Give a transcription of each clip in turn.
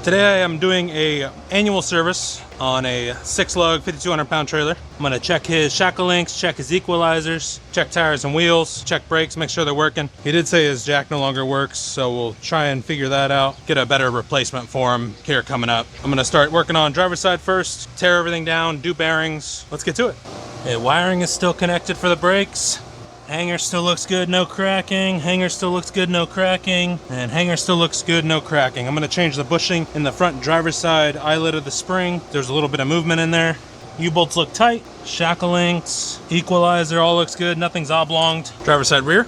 Today I am doing a annual service on a 6-lug 5,200 pound trailer. I'm gonna check his shackle links, check his equalizers, check tires and wheels, check brakes, make sure they're working. He did say his jack no longer works, so we'll try and figure that out. Get a better replacement for him here coming up. I'm gonna start working on driver's side first, tear everything down, do bearings. Let's get to it. Okay, wiring is still connected for the brakes. Hanger still looks good, no cracking. Hanger still looks good, no cracking. And hanger still looks good, no cracking. I'm gonna change the bushing in the front driver's side eyelet of the spring. There's a little bit of movement in there. U-bolts look tight. Shackle links, equalizer, all looks good. Nothing's oblonged. Driver's side rear.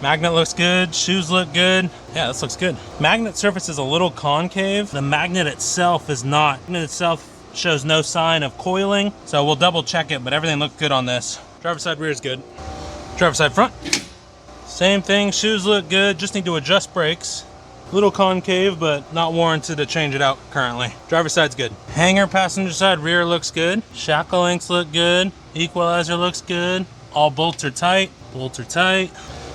Magnet looks good, shoes look good. Yeah, this looks good. Magnet surface is a little concave. The magnet itself is not. The magnet itself shows no sign of coiling. So we'll double check it, but everything looked good on this. Driver's side rear is good. Driver's side front, same thing, shoes look good, just need to adjust brakes. Little concave, but not warranted to change it out currently. Driver's side's good. Hanger passenger side rear looks good. Shackle links look good. Equalizer looks good. All bolts are tight. Bolts are tight.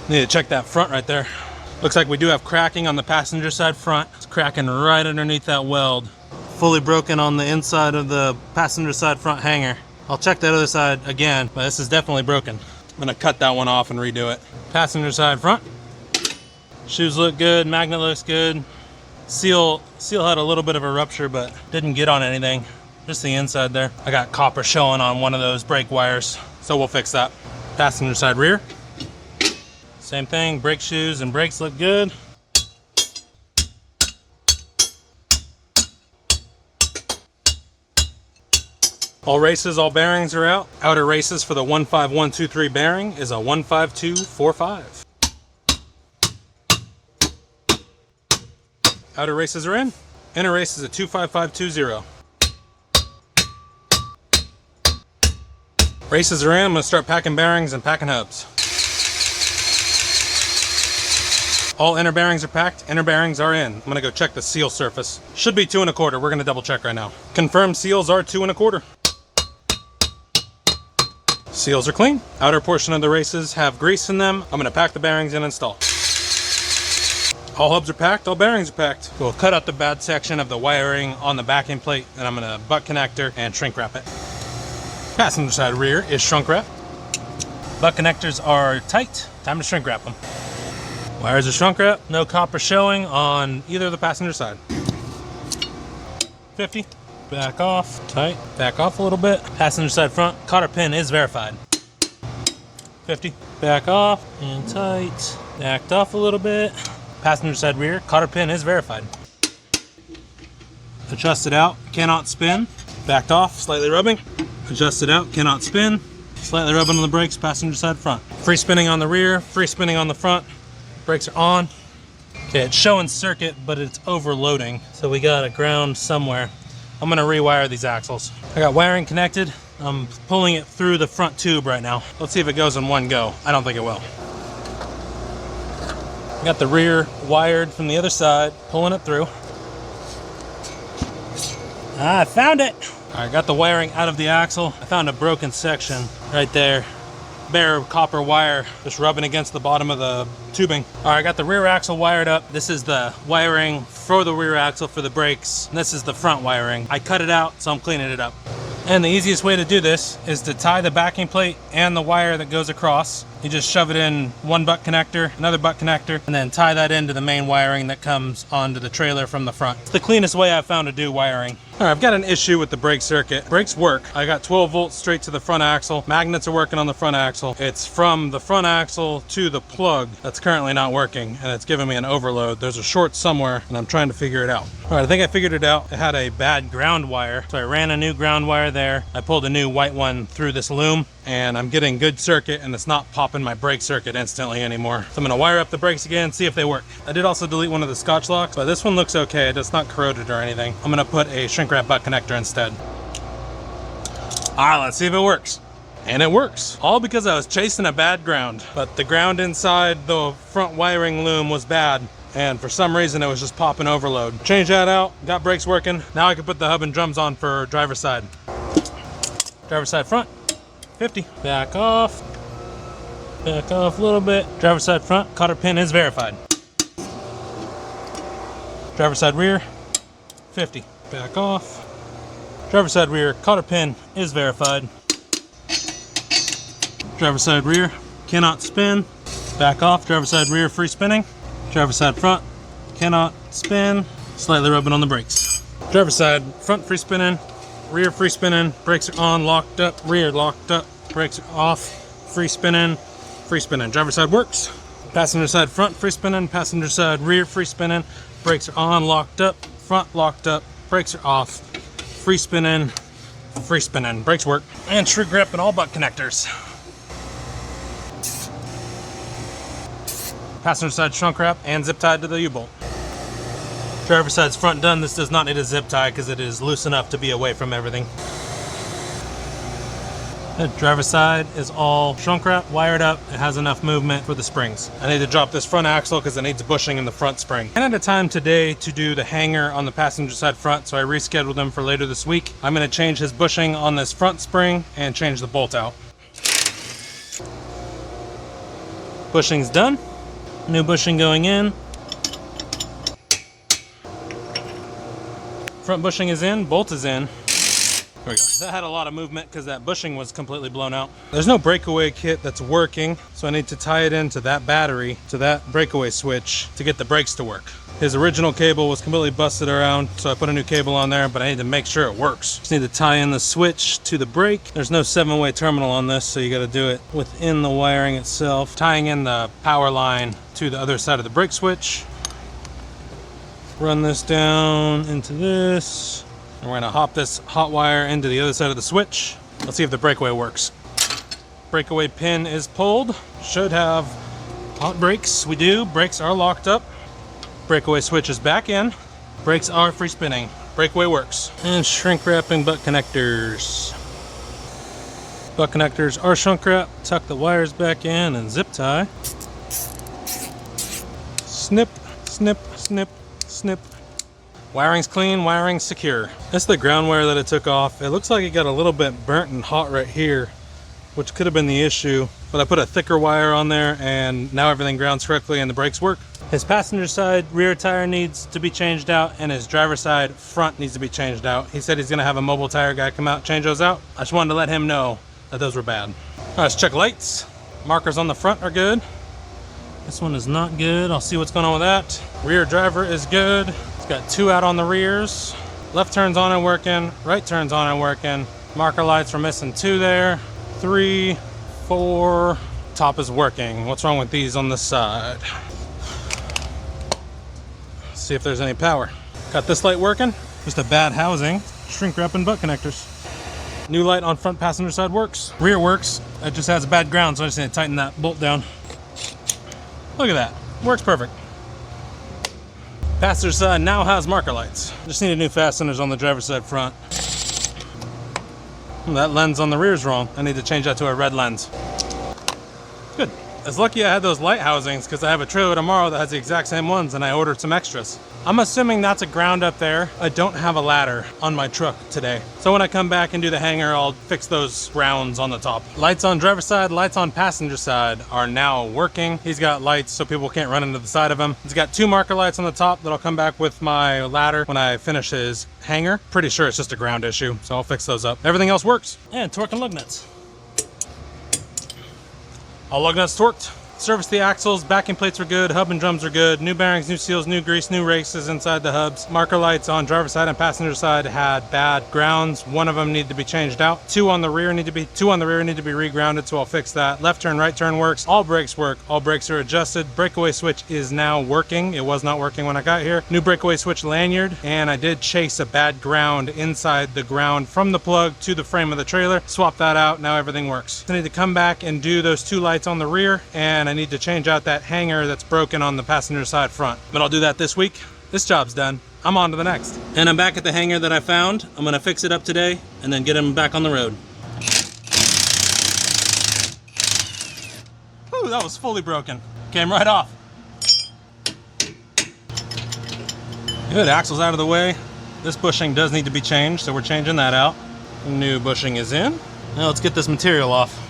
Need to check that front right there. Looks like we do have cracking on the passenger side front. It's cracking right underneath that weld. Fully broken on the inside of the passenger side front hanger. I'll check that other side again, but this is definitely broken. I'm gonna cut that one off and redo it. Passenger side front. Shoes look good, magnet looks good. Seal had a little bit of a rupture, but didn't get on anything. Just the inside there. I got copper showing on one of those brake wires, so we'll fix that. Passenger side rear. Same thing, brake shoes and brakes look good. All races, all bearings are out. Outer races for the 15123 bearing is a 15245. Outer races are in. Inner race is a 25520. Races are in. I'm gonna start packing bearings and packing hubs. All inner bearings are packed, inner bearings are in. I'm gonna go check the seal surface. Should be 2 1/4. We're gonna double check right now. Confirmed seals are 2 1/4. Seals are clean. Outer portion of the races have grease in them. I'm gonna pack the bearings and install. All hubs are packed, all bearings are packed. We'll cut out the bad section of the wiring on the backing plate, and I'm gonna butt connector and shrink wrap it. Passenger side rear is shrunk wrap. Butt connectors are tight. Time to shrink wrap them. Wires are shrunk wrap. No copper showing on either of the passenger side. 50. Back off, tight, back off a little bit. Passenger side front, cotter pin is verified. 50, back off and tight, backed off a little bit. Passenger side rear, cotter pin is verified. Adjusted out, cannot spin. Backed off, slightly rubbing. Adjusted out, cannot spin. Slightly rubbing on the brakes, passenger side front. Free spinning on the rear, free spinning on the front. Brakes are on. Okay, it's showing circuit, but it's overloading. So we got a ground somewhere. I'm gonna rewire these axles. I got wiring connected. I'm pulling it through the front tube right now. Let's see if it goes in one go. I don't think it will. Got the rear wired from the other side, pulling it through. I found it. All right, got the wiring out of the axle. I found a broken section right there. Bare copper wire just rubbing against the bottom of the tubing. All right, I got the rear axle wired up. This is the wiring for the rear axle for the brakes. And this is the front wiring. I cut it out, so I'm cleaning it up. And the easiest way to do this is to tie the backing plate and the wire that goes across. You just shove it in one butt connector, another butt connector, and then tie that into the main wiring that comes onto the trailer from the front. It's the cleanest way I've found to do wiring. All right, I've got an issue with the brake circuit. Brakes work. I got 12 volts straight to the front axle. Magnets are working on the front axle. It's from the front axle to the plug that's currently not working, and it's giving me an overload. There's a short somewhere, and I'm trying to figure it out. All right, I think I figured it out. It had a bad ground wire, so I ran a new ground wire there. I pulled a new white one through this loom, and I'm getting good circuit, and it's not popping my brake circuit instantly anymore. So I'm gonna wire up the brakes again, see if they work. I did also delete one of the Scotch locks, but this one looks okay. It's not corroded or anything. I'm gonna put a shrink wrap butt connector instead. All right, let's see if it works. And it works. All because I was chasing a bad ground, but the ground inside the front wiring loom was bad, and for some reason it was just popping overload. Changed that out, got brakes working. Now I can put the hub and drums on for driver's side. Driver's side front, 50. Back off a little bit. Driver's side front, cotter pin is verified. Driver's side rear, 50. Back off. Driver's side rear cotter pin is verified. Driver's side rear cannot spin. Back off. Driver's side rear free spinning. Driver's side front cannot spin. Slightly rubbing on the brakes. Driver's side front free spinning, rear free spinning, brakes are on, locked up, rear locked up, brakes are off, free spinning, free spinning. Driver's side works. Passenger side front free spinning, passenger side rear free spinning, brakes are on, locked up, front locked up, brakes are off, free spinning, brakes work. And shrink grip and all butt connectors. Passenger side shrunk wrap and zip tied to the U-bolt. Driver's side's front done. This does not need a zip tie because it is loose enough to be away from everything. The driver's side is all shrunk wrap, wired up. It has enough movement for the springs. I need to drop this front axle because it needs bushing in the front spring. And at a time today to do the hanger on the passenger side front, so I rescheduled them for later this week. I'm going to change his bushing on this front spring and change the bolt out. Bushing's done. New bushing going in. Front bushing is in, bolt is in. There we go. That had a lot of movement because that bushing was completely blown out. There's no breakaway kit that's working, so I need to tie it into that battery, to that breakaway switch to get the brakes to work. His original cable was completely busted around, so I put a new cable on there, but I need to make sure it works. Just need to tie in the switch to the brake. There's no 7-way terminal on this, so you gotta do it within the wiring itself. Tying in the power line to the other side of the brake switch. Run this down into this. And we're gonna hop this hot wire into the other side of the switch. Let's see if the breakaway works. Breakaway pin is pulled. Should have hot brakes. We do. Brakes are locked up. Breakaway switch is back in. Brakes are free spinning. Breakaway works. And shrink wrapping butt connectors. Butt connectors are shrunk wrap. Tuck the wires back in and zip tie. Snip, snip, snip, snip. Wiring's clean, wiring's secure. That's the ground wire that I took off. It looks like it got a little bit burnt and hot right here, which could have been the issue, but I put a thicker wire on there and now everything grounds correctly and the brakes work. His passenger side rear tire needs to be changed out and his driver's side front needs to be changed out. He said he's gonna have a mobile tire guy come out and change those out. I just wanted to let him know that those were bad. All right, let's check lights. Markers on the front are good. This one is not good. I'll see what's going on with that. Rear driver is good. It's got 2 out on the rears. Left turns on and working. Right turns on and working. Marker lights, we're missing 2 there. 3, 4. Top is working. What's wrong with these on the side? Let's see if there's any power. Got this light working. Just a bad housing. Shrink wrap and butt connectors. New light on front passenger side works. Rear works. It just has a bad ground, so I just need to tighten that bolt down. Look at that. Works perfect. Passenger side now has marker lights. Just needed new fasteners on the driver's side front. That lens on the rear is wrong. I need to change that to a red lens. Good. It's lucky I had those light housings because I have a trailer tomorrow that has the exact same ones and I ordered some extras. I'm assuming that's a ground up there. I don't have a ladder on my truck today. So when I come back and do the hanger, I'll fix those rounds on the top. Lights on driver's side, lights on passenger side are now working. He's got lights so people can't run into the side of him. He's got 2 marker lights on the top that'll come back with my ladder when I finish his hanger. Pretty sure it's just a ground issue, so I'll fix those up. Everything else works. And torque and lug nuts. All lug nuts torqued. Serviced the axles, backing plates are good, hub and drums are good, new bearings, new seals, new grease, new races inside the hubs. Marker lights on driver's side and passenger side had bad grounds. 1 of them needed to be changed out. 2 on the rear need to be regrounded, so I'll fix that. Left turn, right turn works. All brakes work. All brakes are adjusted. Breakaway switch is now working. It was not working when I got here. New breakaway switch lanyard, and I did chase a bad ground inside the ground from the plug to the frame of the trailer. Swap that out. Now everything works. I need to come back and do those 2 lights on the rear, and I need to change out that hanger that's broken on the passenger side front. But I'll do that this week. This job's done. I'm on to the next. And I'm back at the hanger that I found. I'm gonna fix it up today and then get him back on the road. Ooh, that was fully broken. Came right off. Good, axle's out of the way. This bushing does need to be changed, so we're changing that out. New bushing is in. Now let's get this material off.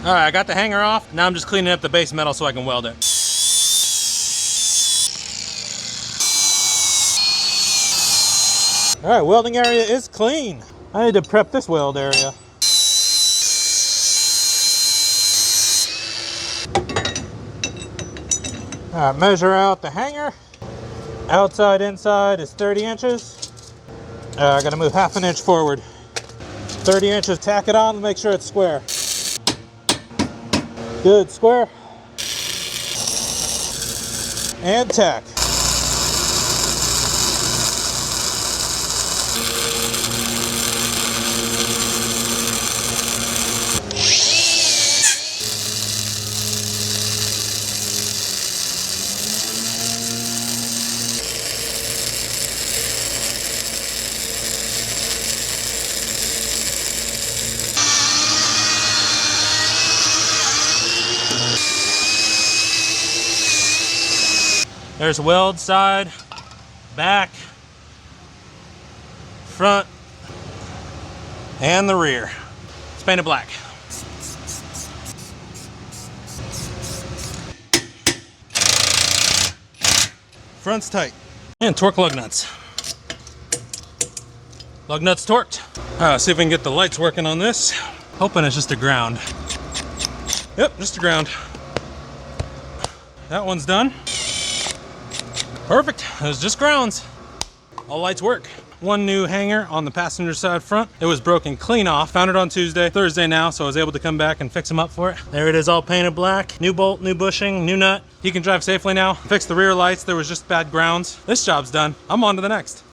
All right, I got the hanger off. Now I'm just cleaning up the base metal so I can weld it. All right, welding area is clean. I need to prep this weld area. All right, measure out the hanger. Outside, inside is 30 inches. I gotta move half an inch forward. 30 inches, tack it on to make sure it's square. Good, square. And tack. There's weld side, back, front, and the rear. It's painted black. Front's tight. And torque lug nuts. Lug nuts torqued. See if we can get the lights working on this. Hoping it's just a ground. Yep, just a ground. That one's done. Perfect, it was just grounds. All lights work. One new hanger on the passenger side front. It was broken clean off. Found it on Tuesday, Thursday now, so I was able to come back and fix them up for it. There it is, all painted black. New bolt, new bushing, new nut. He can drive safely now. Fixed the rear lights, there was just bad grounds. This job's done. I'm on to the next.